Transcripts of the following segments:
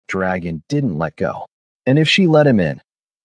dragon didn't let go. And if she let him in,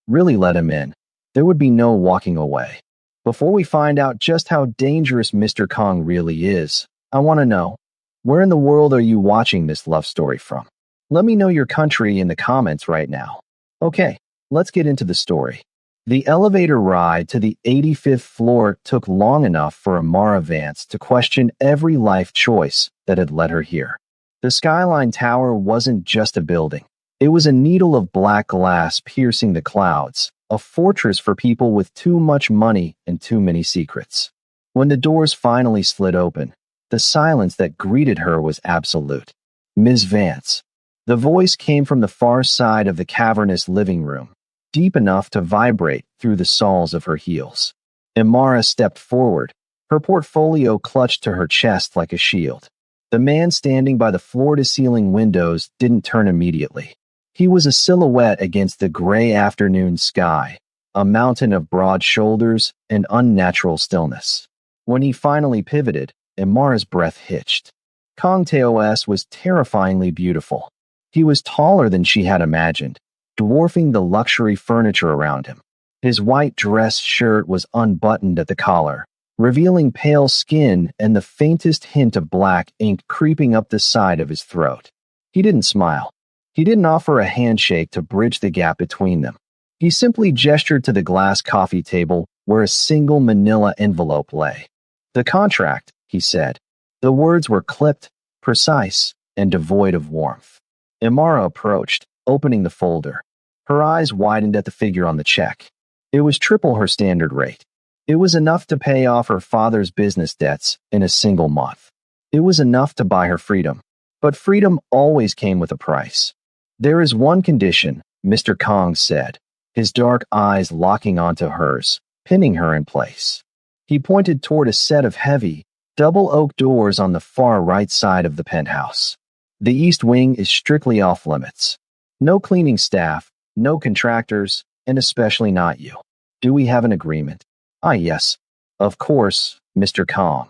really let him in, there would be no walking away. Before we find out just how dangerous Mr. Kong really is, I want to know, where in the world are you watching this love story from? Let me know your country in the comments right now. Okay, let's get into the story. The elevator ride to the 85th floor took long enough for Amara Vance to question every life choice that had led her here. The Skyline Tower wasn't just a building. It was a needle of black glass piercing the clouds, a fortress for people with too much money and too many secrets. When the doors finally slid open, the silence that greeted her was absolute. Ms. Vance. The voice came from the far side of the cavernous living room, deep enough to vibrate through the soles of her heels. Amara stepped forward, her portfolio clutched to her chest like a shield. The man standing by the floor-to-ceiling windows didn't turn immediately. He was a silhouette against the gray afternoon sky, a mountain of broad shoulders and unnatural stillness. When he finally pivoted, Amara's breath hitched. Kong Taos was terrifyingly beautiful. He was taller than she had imagined, dwarfing the luxury furniture around him. His white dress shirt was unbuttoned at the collar, revealing pale skin and the faintest hint of black ink creeping up the side of his throat. He didn't smile. He didn't offer a handshake to bridge the gap between them. He simply gestured to the glass coffee table where a single manila envelope lay. "The contract," he said. The words were clipped, precise, and devoid of warmth. Amara approached, opening the folder. Her eyes widened at the figure on the check. It was triple her standard rate. It was enough to pay off her father's business debts in a single month. It was enough to buy her freedom. But freedom always came with a price. "There is one condition," Mr. Kong said, his dark eyes locking onto hers, pinning her in place. He pointed toward a set of heavy, double oak doors on the far right side of the penthouse. "The east wing is strictly off limits. No cleaning staff, no contractors, and especially not you. Do we have an agreement?" "Ah, yes. Of course, Mr. Kong."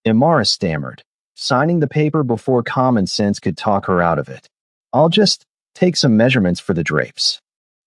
Amara stammered, signing the paper before common sense could talk her out of it. "I'll just take some measurements for the drapes."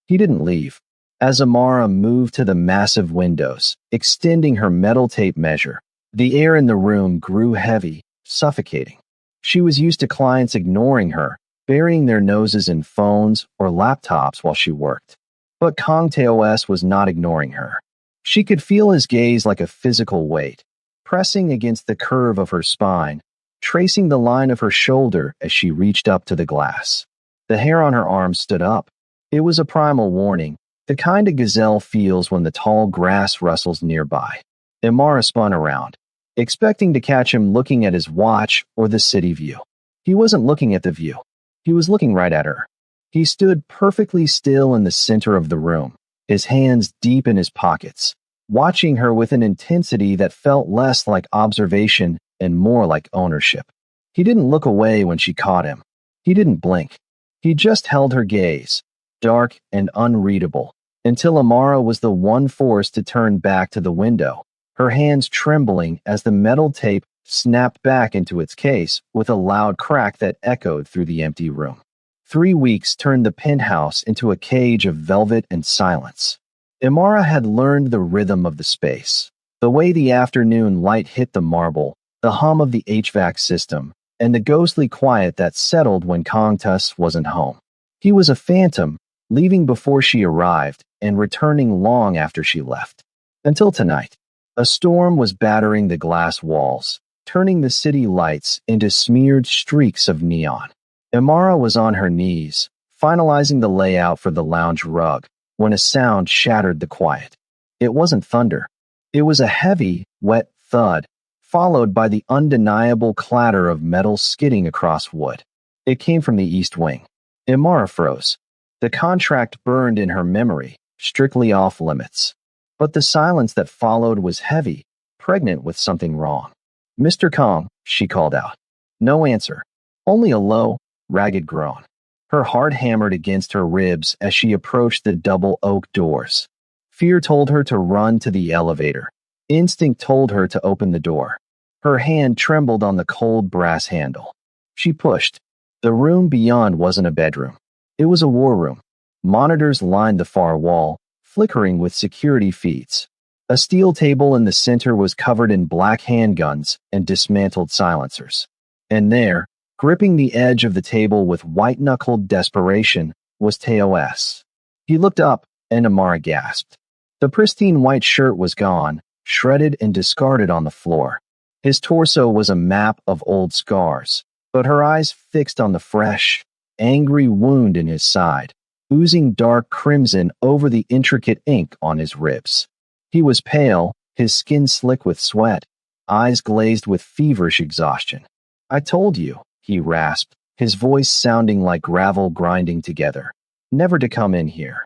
He didn't leave. As Amara moved to the massive windows, extending her metal tape measure, the air in the room grew heavy, suffocating. She was used to clients ignoring her, burying their noses in phones or laptops while she worked. But Kong Taos was not ignoring her. She could feel his gaze like a physical weight, pressing against the curve of her spine, tracing the line of her shoulder as she reached up to the glass. The hair on her arm stood up. It was a primal warning, the kind a gazelle feels when the tall grass rustles nearby. Amara spun around, expecting to catch him looking at his watch or the city view. He wasn't looking at the view. He was looking right at her. He stood perfectly still in the center of the room, his hands deep in his pockets, watching her with an intensity that felt less like observation and more like ownership. He didn't look away when she caught him. He didn't blink. He just held her gaze, dark and unreadable, until Amara was the one forced to turn back to the window, her hands trembling as the metal tape snapped back into its case with a loud crack that echoed through the empty room. 3 weeks turned the penthouse into a cage of velvet and silence. Amara had learned the rhythm of the space, the way the afternoon light hit the marble, the hum of the HVAC system, and the ghostly quiet that settled when Kong Taos wasn't home. He was a phantom, leaving before she arrived and returning long after she left. Until tonight, a storm was battering the glass walls, turning the city lights into smeared streaks of neon. Amara was on her knees, finalizing the layout for the lounge rug, when a sound shattered the quiet. It wasn't thunder. It was a heavy, wet thud, followed by the undeniable clatter of metal skidding across wood. It came from the east wing. Amara froze. The contract burned in her memory, strictly off limits. But the silence that followed was heavy, pregnant with something wrong. "Mr. Kong," she called out. No answer, only a low, ragged groan. Her heart hammered against her ribs as she approached the double oak doors. Fear told her to run to the elevator. Instinct told her to open the door. Her hand trembled on the cold brass handle. She pushed. The room beyond wasn't a bedroom. It was a war room. Monitors lined the far wall, flickering with security feeds. A steel table in the center was covered in black handguns and dismantled silencers. And there, gripping the edge of the table with white-knuckled desperation, was TOS. He looked up, and Amara gasped. The pristine white shirt was gone, shredded and discarded on the floor. His torso was a map of old scars, but her eyes fixed on the fresh, angry wound in his side, oozing dark crimson over the intricate ink on his ribs. He was pale, his skin slick with sweat, eyes glazed with feverish exhaustion. "I told you," he rasped, his voice sounding like gravel grinding together, "never to come in here."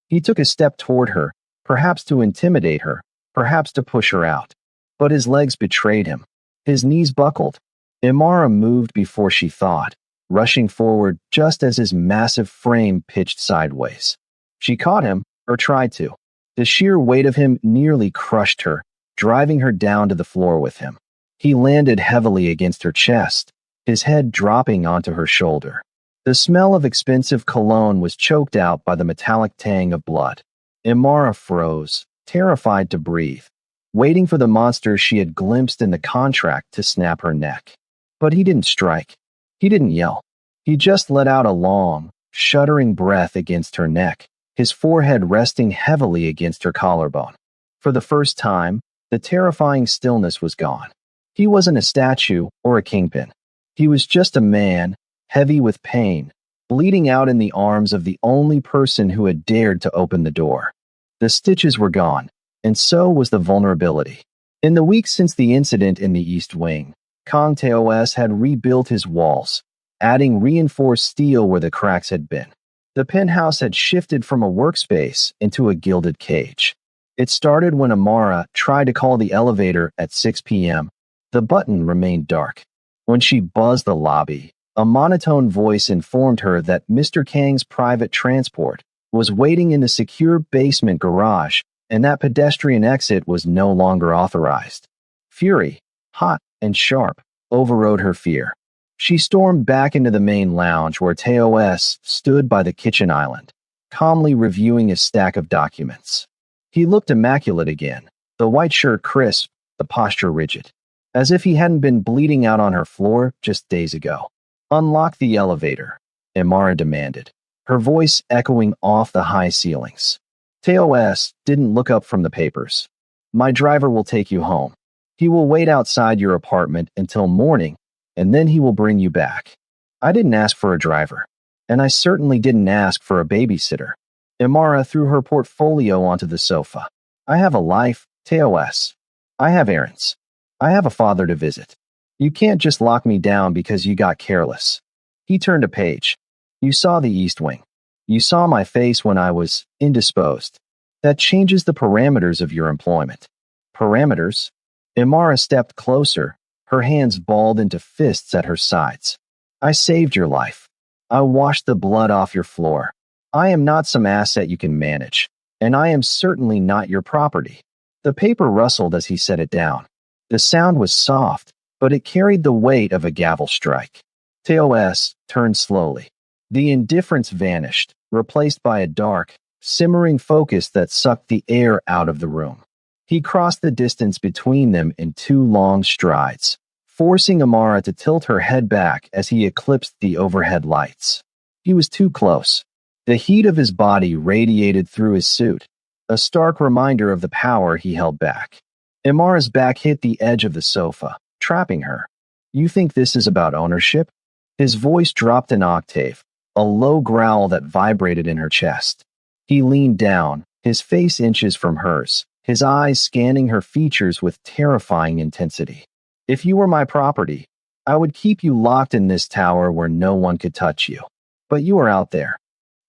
He took a step toward her, perhaps to intimidate her, perhaps to push her out. But his legs betrayed him. His knees buckled. Imara moved before she thought, rushing forward just as his massive frame pitched sideways. She caught him, or tried to. The sheer weight of him nearly crushed her, driving her down to the floor with him. He landed heavily against her chest, his head dropping onto her shoulder. The smell of expensive cologne was choked out by the metallic tang of blood. Imara froze, terrified to breathe, waiting for the monster she had glimpsed in the contract to snap her neck. But he didn't strike. He didn't yell. He just let out a long, shuddering breath against her neck, his forehead resting heavily against her collarbone. For the first time, the terrifying stillness was gone. He wasn't a statue or a kingpin. He was just a man, heavy with pain, bleeding out in the arms of the only person who had dared to open the door. The stitches were gone, and so was the vulnerability. In the weeks since the incident in the East Wing, Kong TOS had rebuilt his walls, adding reinforced steel where the cracks had been. The penthouse had shifted from a workspace into a gilded cage. It started when Amara tried to call the elevator at 6 p.m. The button remained dark. When she buzzed the lobby, a monotone voice informed her that Mr. Kang's private transport was waiting in the secure basement garage and that pedestrian exit was no longer authorized. Fury, hot and sharp, overrode her fear. She stormed back into the main lounge where TOS stood by the kitchen island, calmly reviewing his stack of documents. He looked immaculate again, the white shirt crisp, the posture rigid, as if he hadn't been bleeding out on her floor just days ago. "Unlock the elevator," Imara demanded, her voice echoing off the high ceilings. TOS didn't look up from the papers. "My driver will take you home. He will wait outside your apartment until morning, and then he will bring you back." I didn't ask for a driver, and I certainly didn't ask for a babysitter. Imara threw her portfolio onto the sofa. "I have a life, TOS. I have errands. I have a father to visit. You can't just lock me down because you got careless." He turned a page. "You saw the East Wing. You saw my face when I was indisposed. That changes the parameters of your employment." "Parameters?" Imara stepped closer, her hands balled into fists at her sides. "I saved your life. I washed the blood off your floor. I am not some asset you can manage, and I am certainly not your property." The paper rustled as he set it down. The sound was soft, but it carried the weight of a gavel strike. TOS turned slowly. The indifference vanished, replaced by a dark, simmering focus that sucked the air out of the room. He crossed the distance between them in 2 long strides, forcing Amara to tilt her head back as he eclipsed the overhead lights. He was too close. The heat of his body radiated through his suit, a stark reminder of the power he held back. Amara's back hit the edge of the sofa, trapping her. "You think this is about ownership?" His voice dropped an octave, a low growl that vibrated in her chest. He leaned down, his face inches from hers, his eyes scanning her features with terrifying intensity. "If you were my property, I would keep you locked in this tower where no one could touch you. But you are out there."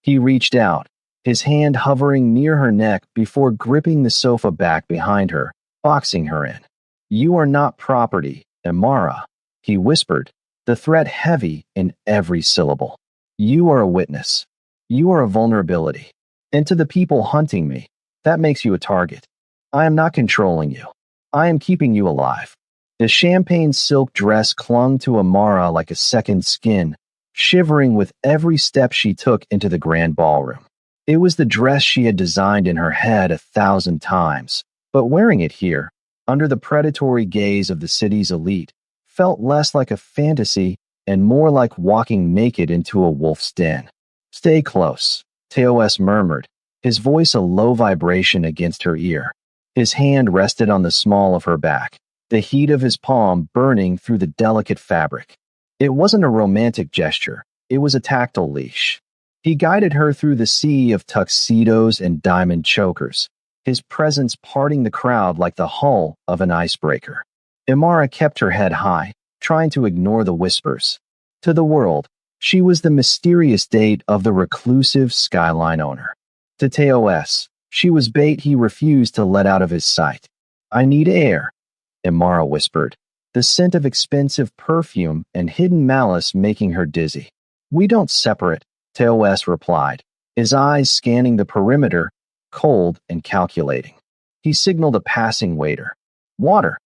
He reached out, his hand hovering near her neck before gripping the sofa back behind her, boxing her in. "You are not property, Imara," he whispered, the threat heavy in every syllable. "You are a witness. You are a vulnerability. And to the people hunting me, that makes you a target. I am not controlling you. I am keeping you alive." The champagne silk dress clung to Amara like a second skin, shivering with every step she took into the grand ballroom. It was the dress she had designed in her head 1,000 times, but wearing it here, under the predatory gaze of the city's elite, felt less like a fantasy and more like walking naked into a wolf's den. Stay close, Teos murmured, his voice a low vibration against her ear. His hand rested on the small of her back, the heat of his palm burning through the delicate fabric. It wasn't a romantic gesture, it was a tactile leash. He guided her through the sea of tuxedos and diamond chokers, his presence parting the crowd like the hull of an icebreaker. Imara kept her head high, trying to ignore the whispers. To the world, she was the mysterious date of the reclusive skyline owner. To Teos, she was bait he refused to let out of his sight. I need air, Imara whispered, the scent of expensive perfume and hidden malice making her dizzy. We don't separate, Teos replied, his eyes scanning the perimeter, cold and calculating. He signaled a passing waiter. Water.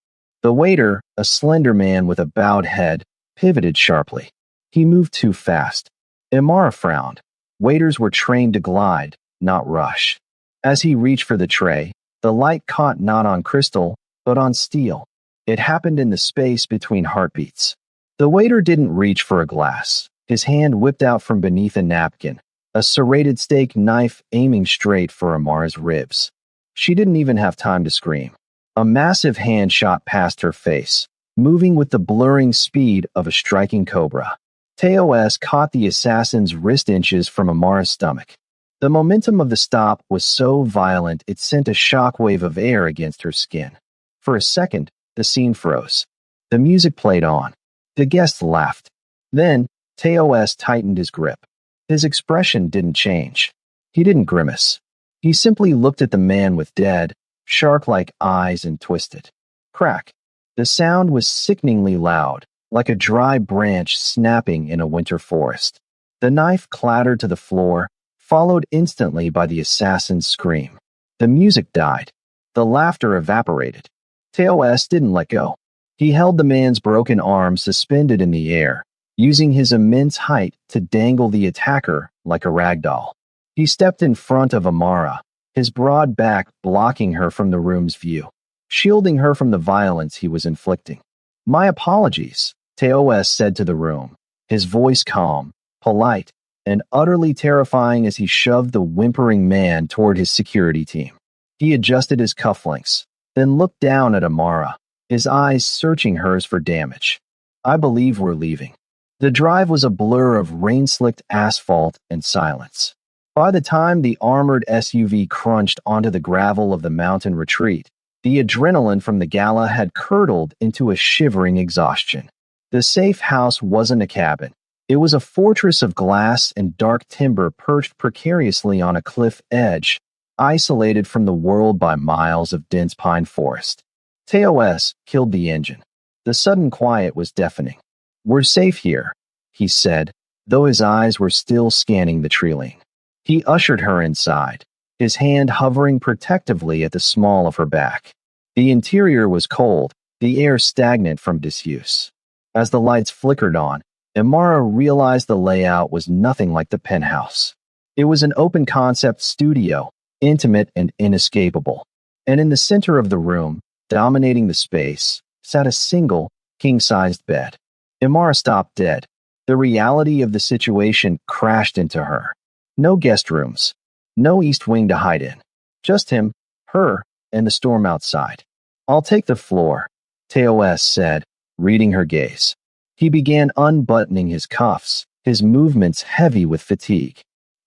The waiter, a slender man with a bowed head, pivoted sharply. He moved too fast. Imara frowned. Waiters were trained to glide, not rush. As he reached for the tray, the light caught not on crystal, but on steel. It happened in the space between heartbeats. The waiter didn't reach for a glass. His hand whipped out from beneath a napkin, a serrated steak knife aiming straight for Imara's ribs. She didn't even have time to scream. A massive hand shot past her face, moving with the blurring speed of a striking cobra. Teos caught the assassin's wrist inches from Imara's stomach. The momentum of the stop was so violent it sent a shockwave of air against her skin. For a second, the scene froze. The music played on. The guests laughed. Then, Teos tightened his grip. His expression didn't change. He didn't grimace. He simply looked at the man with dead, shark-like eyes and twisted. Crack. The sound was sickeningly loud, like a dry branch snapping in a winter forest. The knife clattered to the floor, followed instantly by the assassin's scream. The music died. The laughter evaporated. Teos didn't let go. He held the man's broken arm suspended in the air, using his immense height to dangle the attacker like a rag doll. He stepped in front of Imara, his broad back blocking her from the room's view, shielding her from the violence he was inflicting. My apologies, Teos said to the room, his voice calm, polite, and utterly terrifying as he shoved the whimpering man toward his security team. He adjusted his cufflinks, then looked down at Imara, his eyes searching hers for damage. I believe we're leaving. The drive was a blur of rain-slicked asphalt and silence. By the time the armored SUV crunched onto the gravel of the mountain retreat, the adrenaline from the gala had curdled into a shivering exhaustion. The safe house wasn't a cabin. It was a fortress of glass and dark timber perched precariously on a cliff edge, isolated from the world by miles of dense pine forest. Teos killed the engine. The sudden quiet was deafening. We're safe here, he said, though his eyes were still scanning the treeline. He ushered her inside, his hand hovering protectively at the small of her back. The interior was cold, the air stagnant from disuse. As the lights flickered on, Imara realized the layout was nothing like the penthouse. It was an open-concept studio, intimate and inescapable. And in the center of the room, dominating the space, sat a single, king-sized bed. Imara stopped dead. The reality of the situation crashed into her. No guest rooms. No East Wing to hide in. Just him, her, and the storm outside. I'll take the floor, Teos said, reading her gaze. He began unbuttoning his cuffs, his movements heavy with fatigue.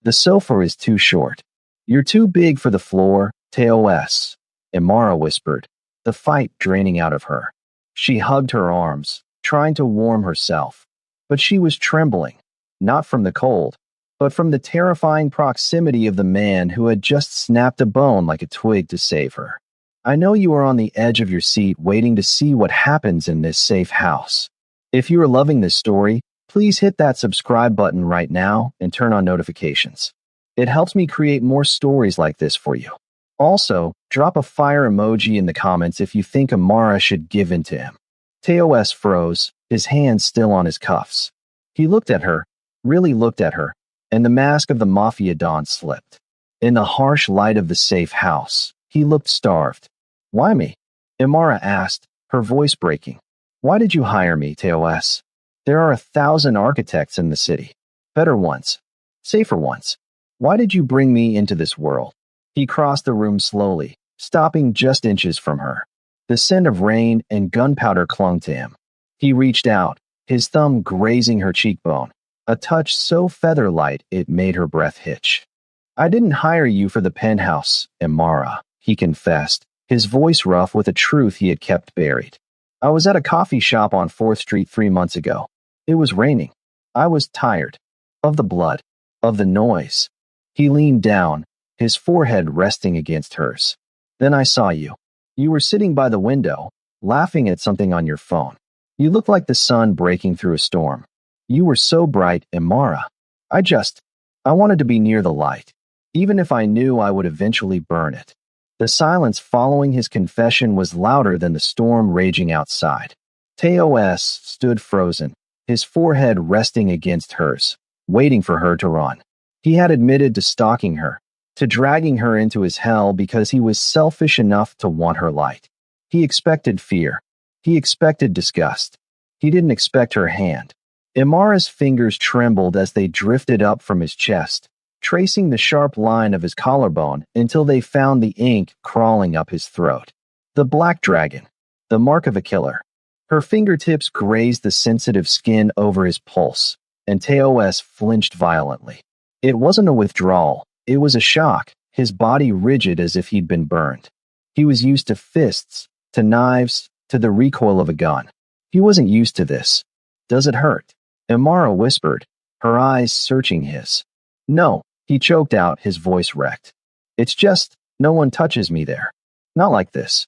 The sofa is too short. You're too big for the floor, Teos, Imara whispered, the fight draining out of her. She hugged her arms, trying to warm herself. But she was trembling, not from the cold, but from the terrifying proximity of the man who had just snapped a bone like a twig to save her. I know you are on the edge of your seat waiting to see what happens in this safe house. If you are loving this story, please hit that subscribe button right now and turn on notifications. It helps me create more stories like this for you. Also, drop a fire emoji in the comments if you think Imara should give in to him. Teos froze, his hand still on his cuffs. He looked at her, really looked at her, and the mask of the Mafia Don slipped. In the harsh light of the safe house, he looked starved. Why me? Imara asked, her voice breaking. Why did you hire me, Teos? There are 1,000 architects in the city. Better ones. Safer ones. Why did you bring me into this world? He crossed the room slowly, stopping just inches from her. The scent of rain and gunpowder clung to him. He reached out, his thumb grazing her cheekbone, a touch so feather-light it made her breath hitch. I didn't hire you for the penthouse, Imara, he confessed, his voice rough with a truth he had kept buried. I was at a coffee shop on 4th Street 3 months ago. It was raining. I was tired. Of the blood. Of the noise. He leaned down, his forehead resting against hers. Then I saw you. You were sitting by the window, laughing at something on your phone. You looked like the sun breaking through a storm. You were so bright, Imara. I wanted to be near the light, even if I knew I would eventually burn it. The silence following his confession was louder than the storm raging outside. Teos stood frozen, his forehead resting against hers, waiting for her to run. He had admitted to stalking her, to dragging her into his hell because he was selfish enough to want her light. He expected fear. He expected disgust. He didn't expect her hand. Imara's fingers trembled as they drifted up from his chest, tracing the sharp line of his collarbone until they found the ink crawling up his throat. The black dragon, the mark of a killer. Her fingertips grazed the sensitive skin over his pulse, and Teos flinched violently. It wasn't a withdrawal, it was a shock, his body rigid as if he'd been burned. He was used to fists, to knives, to the recoil of a gun. He wasn't used to this. Does it hurt? Imara whispered, her eyes searching his. No, he choked out, his voice wrecked. It's just, no one touches me there. Not like this.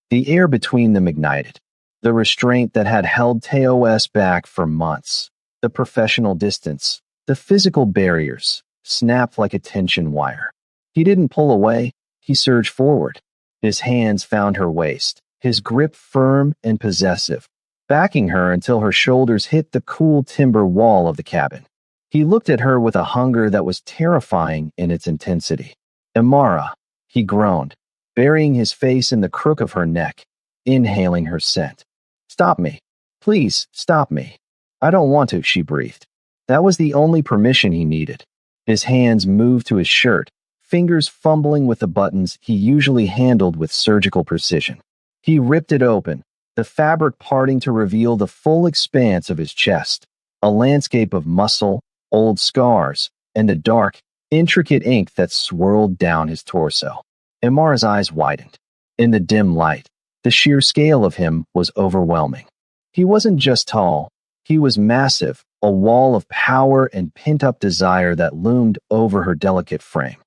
The air between them ignited. The restraint that had held Teos back for months. The professional distance. The physical barriers. Snapped like a tension wire. He didn't pull away. He surged forward. His hands found her waist, his grip firm and possessive, backing her until her shoulders hit the cool timber wall of the cabin. He looked at her with a hunger that was terrifying in its intensity. Imara, he groaned, burying his face in the crook of her neck, inhaling her scent. Stop me. Please, stop me. I don't want to, she breathed. That was the only permission he needed. His hands moved to his shirt, fingers fumbling with the buttons he usually handled with surgical precision. He ripped it open, the fabric parting to reveal the full expanse of his chest, a landscape of muscle, old scars, and the dark, intricate ink that swirled down his torso. Imara's eyes widened. In the dim light, the sheer scale of him was overwhelming. He wasn't just tall, he was massive, a wall of power and pent-up desire that loomed over her delicate frame.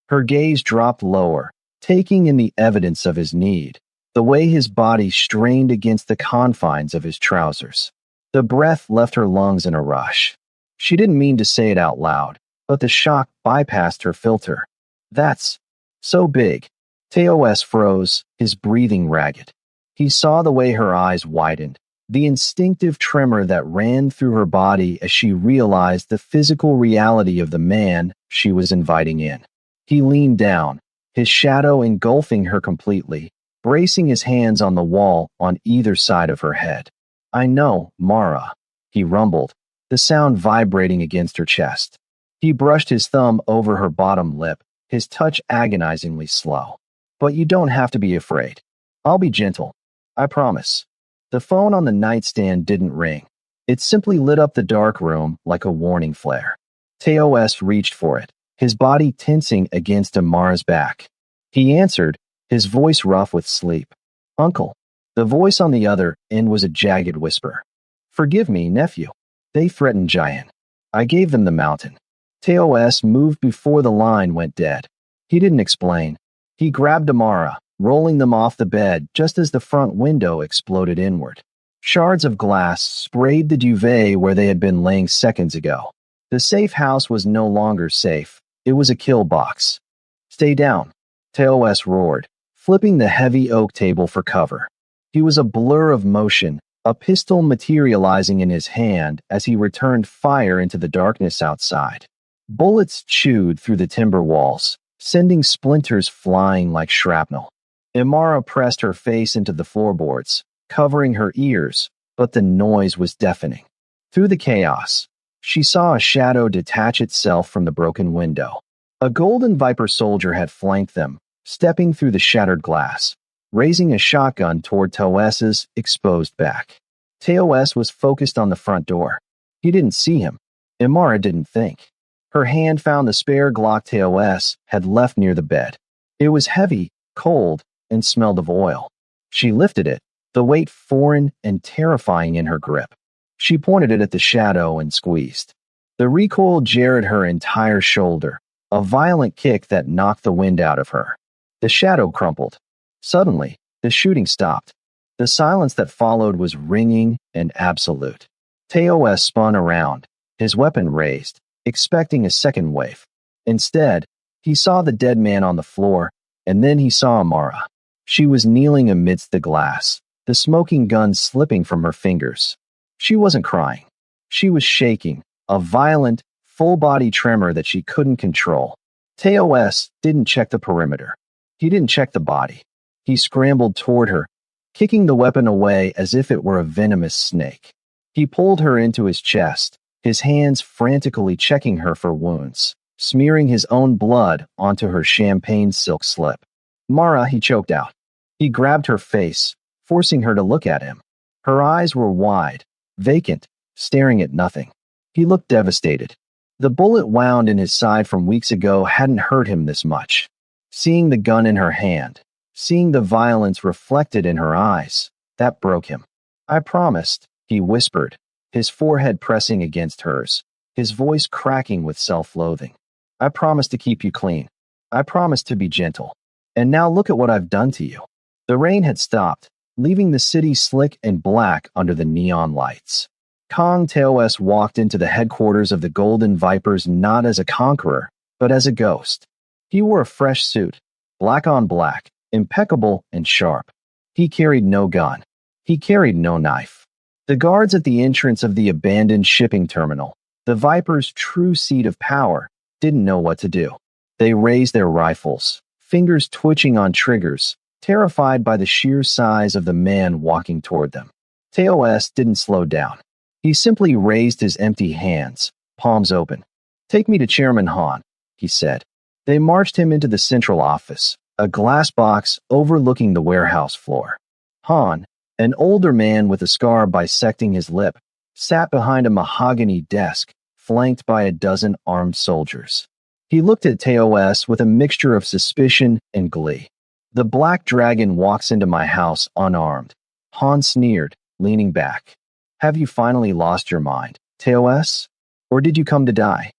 Her gaze dropped lower, taking in the evidence of his need, the way his body strained against the confines of his trousers. The breath left her lungs in a rush. She didn't mean to say it out loud, but the shock bypassed her filter. That's so big. Teos froze, his breathing ragged. He saw the way her eyes widened, the instinctive tremor that ran through her body as she realized the physical reality of the man she was inviting in. He leaned down, his shadow engulfing her completely, bracing his hands on the wall on either side of her head. I know, Mara, he rumbled, the sound vibrating against her chest. He brushed his thumb over her bottom lip, his touch agonizingly slow. But you don't have to be afraid. I'll be gentle. I promise. The phone on the nightstand didn't ring. It simply lit up the dark room like a warning flare. Teos reached for it, his body tensing against Amara's back. He answered, his voice rough with sleep. Uncle. The voice on the other end was a jagged whisper. Forgive me, nephew. They threatened Giant. I gave them the mountain. Teos moved before the line went dead. He didn't explain. He grabbed Amara, rolling them off the bed just as the front window exploded inward. Shards of glass sprayed the duvet where they had been laying seconds ago. The safe house was no longer safe. It was a kill box. Stay down, Teos roared, flipping the heavy oak table for cover. He was a blur of motion, a pistol materializing in his hand as he returned fire into the darkness outside. Bullets chewed through the timber walls, sending splinters flying like shrapnel. Imara pressed her face into the floorboards, covering her ears, but the noise was deafening. Through the chaos, she saw a shadow detach itself from the broken window. A Golden Viper soldier had flanked them, stepping through the shattered glass, raising a shotgun toward Toes's exposed back. Toes was focused on the front door. He didn't see him. Imara didn't think. Her hand found the spare Glock Toes had left near the bed. It was heavy, cold, and smelled of oil. She lifted it, the weight foreign and terrifying in her grip. She pointed it at the shadow and squeezed. The recoil jarred her entire shoulder, a violent kick that knocked the wind out of her. The shadow crumpled. Suddenly, the shooting stopped. The silence that followed was ringing and absolute. Toes spun around, his weapon raised, expecting a second wave. Instead, he saw the dead man on the floor, and then he saw Imara. She was kneeling amidst the glass, the smoking gun slipping from her fingers. She wasn't crying. She was shaking, a violent, full-body tremor that she couldn't control. Toes didn't check the perimeter. He didn't check the body. He scrambled toward her, kicking the weapon away as if it were a venomous snake. He pulled her into his chest, his hands frantically checking her for wounds, smearing his own blood onto her champagne silk slip. Mara, he choked out. He grabbed her face, forcing her to look at him. Her eyes were wide, vacant, staring at nothing. He looked devastated. The bullet wound in his side from weeks ago hadn't hurt him this much. Seeing the gun in her hand, seeing the violence reflected in her eyes, that broke him. I promised, he whispered, his forehead pressing against hers, his voice cracking with self-loathing. I promised to keep you clean. I promised to be gentle. And now look at what I've done to you. The rain had stopped, leaving the city slick and black under the neon lights. Kong Toes walked into the headquarters of the Golden Vipers not as a conqueror, but as a ghost. He wore a fresh suit, black on black, impeccable and sharp. He carried no gun. He carried no knife. The guards at the entrance of the abandoned shipping terminal, the Viper's true seat of power, didn't know what to do. They raised their rifles, fingers twitching on triggers, terrified by the sheer size of the man walking toward them. Toes didn't slow down. He simply raised his empty hands, palms open. Take me to Chairman Han, he said. They marched him into the central office, a glass box overlooking the warehouse floor. Han, an older man with a scar bisecting his lip, sat behind a mahogany desk, flanked by a dozen armed soldiers. He looked at Toes with a mixture of suspicion and glee. The Black Dragon walks into my house unarmed. Han sneered, leaning back. Have you finally lost your mind, Toes? Or did you come to die?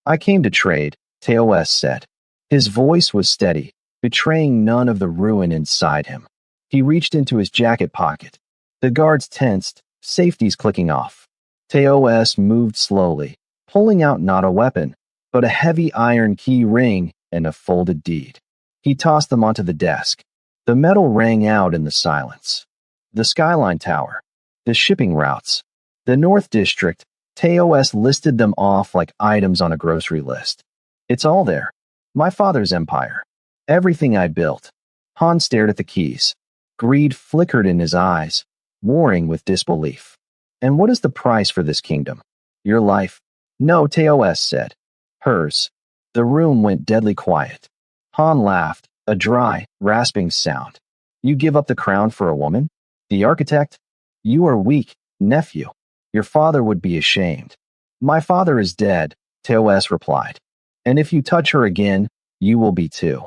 I came to trade, Toes said. His voice was steady, betraying none of the ruin inside him. He reached into his jacket pocket. The guards tensed, safeties clicking off. Toes moved slowly, pulling out not a weapon, but a heavy iron key ring and a folded deed. He tossed them onto the desk. The metal rang out in the silence. The Skyline Tower, the shipping routes, the North District, Toes listed them off like items on a grocery list. It's all there. My father's empire. Everything I built. Han stared at the keys. Greed flickered in his eyes, warring with disbelief. And what is the price for this kingdom? Your life? No, Toes said. Hers. The room went deadly quiet. Han laughed, a dry, rasping sound. You give up the crown for a woman? The architect? You are weak, nephew. Your father would be ashamed. My father is dead, Toes replied. And if you touch her again, you will be too.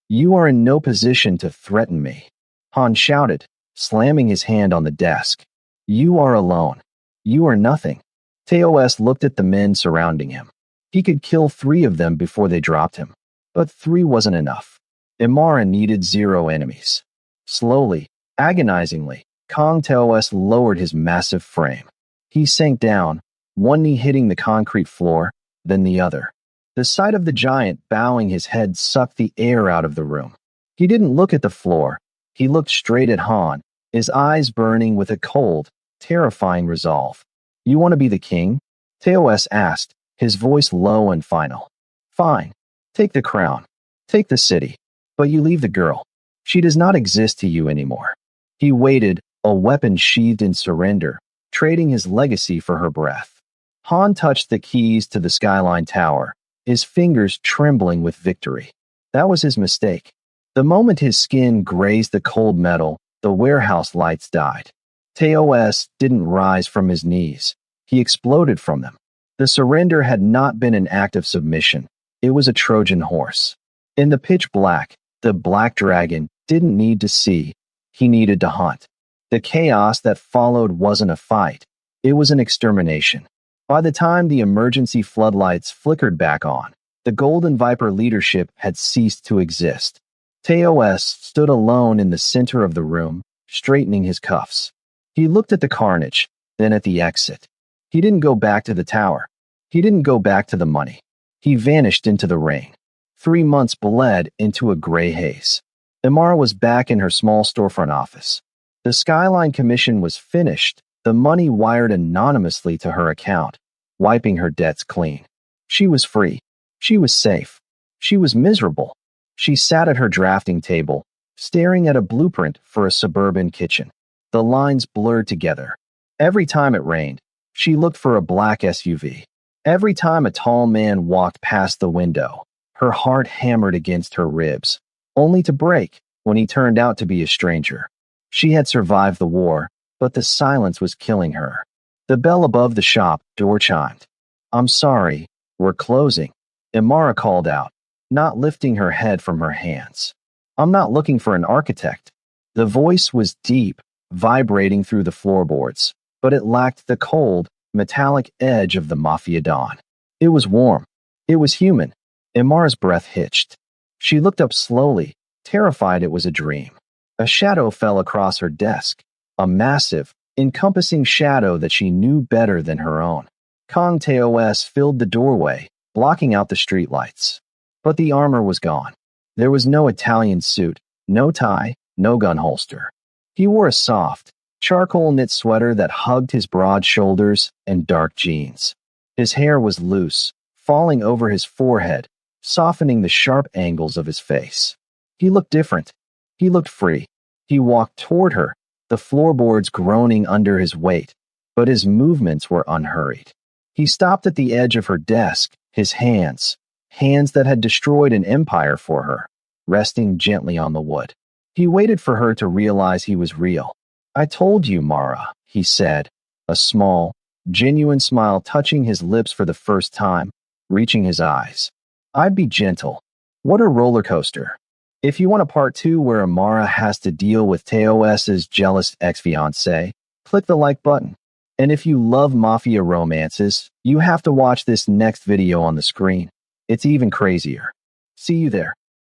You are in no position to threaten me. Han shouted, slamming his hand on the desk. You are alone. You are nothing. Toes looked at the men surrounding him. He could kill 3 of them before they dropped him. But 3 wasn't enough. Imara needed 0 enemies. Slowly, agonizingly, Kong Toes lowered his massive frame. He sank down, one knee hitting the concrete floor, then the other. The sight of the giant bowing his head sucked the air out of the room. He didn't look at the floor. He looked straight at Han, his eyes burning with a cold, terrifying resolve. You want to be the king? Teos asked, his voice low and final. Fine. Take the crown. Take the city. But you leave the girl. She does not exist to you anymore. He waited, a weapon sheathed in surrender, trading his legacy for her breath. Han touched the keys to the Skyline Tower, his fingers trembling with victory. That was his mistake. The moment his skin grazed the cold metal, the warehouse lights died. Teos didn't rise from his knees. He exploded from them. The surrender had not been an act of submission. It was a Trojan horse. In the pitch black, the black dragon didn't need to see. He needed to hunt. The chaos that followed wasn't a fight. It was an extermination. By the time the emergency floodlights flickered back on, the Golden Viper leadership had ceased to exist. Teos stood alone in the center of the room, straightening his cuffs. He looked at the carnage, then at the exit. He didn't go back to the tower. He didn't go back to the money. He vanished into the rain. 3 months bled into a gray haze. Imara was back in her small storefront office. The Skyline Commission was finished, the money wired anonymously to her account, wiping her debts clean. She was free. She was safe. She was miserable. She sat at her drafting table, staring at a blueprint for a suburban kitchen. The lines blurred together. Every time it rained, she looked for a black SUV. Every time a tall man walked past the window, her heart hammered against her ribs, only to break when he turned out to be a stranger. She had survived the war, but the silence was killing her. The bell above the shop door chimed. I'm sorry, we're closing, Imara called out, not lifting her head from her hands. I'm not looking for an architect. The voice was deep, vibrating through the floorboards, but it lacked the cold, metallic edge of the Mafia dawn. It was warm. It was human. Imara's breath hitched. She looked up slowly, terrified it was a dream. A shadow fell across her desk, a massive, encompassing shadow that she knew better than her own. Kong Teos filled the doorway, blocking out the streetlights. But the armor was gone. There was no Italian suit, no tie, no gun holster. He wore a soft, charcoal knit sweater that hugged his broad shoulders and dark jeans. His hair was loose, falling over his forehead, softening the sharp angles of his face. He looked different. He looked free. He walked toward her, the floorboards groaning under his weight, but his movements were unhurried. He stopped at the edge of her desk, his hands that had destroyed an empire for her, resting gently on the wood. He waited for her to realize he was real. I told you, Mara, he said, a small, genuine smile touching his lips for the first time, reaching his eyes. I'd be gentle. What a roller coaster. If you want a part 2 where Imara has to deal with Teos's jealous ex-fiancé, click the like button. And if you love Mafia romances, you have to watch this next video on the screen. It's even crazier. See you there.